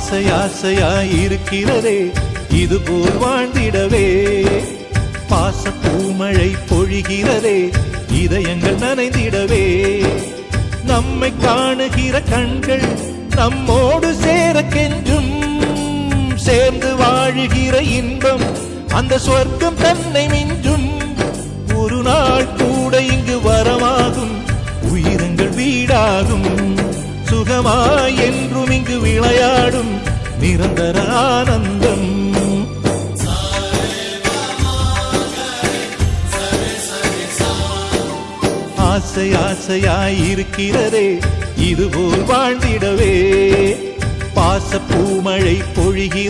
ஆசை ஆசையாயிருக்கிறதே இதுபோல் வாழ்ந்திடவே. பாச பூமழை பொழிகிறதே இதயங்கள் நனைந்திடவே. நம்மை காணுகிற கண்கள் நம்மோடு சேர கெஞ்சும். சேர்ந்து வாழுகிற இன்பம் அந்த சொர்க்கம் தன்னை மிஞ்சும். ஒரு நாள் கூட இங்கு வரமாகும், உயிரங்கள் வீடாகும். சுகமாய் என்றும் இங்கு விளையாடும் நிரந்தர ஆனந்தம். ஆசை ஆசையாயிருக்கிறதே இதுபோல் வாழ்ந்திடவே. பாச பூமழை பொழிகிற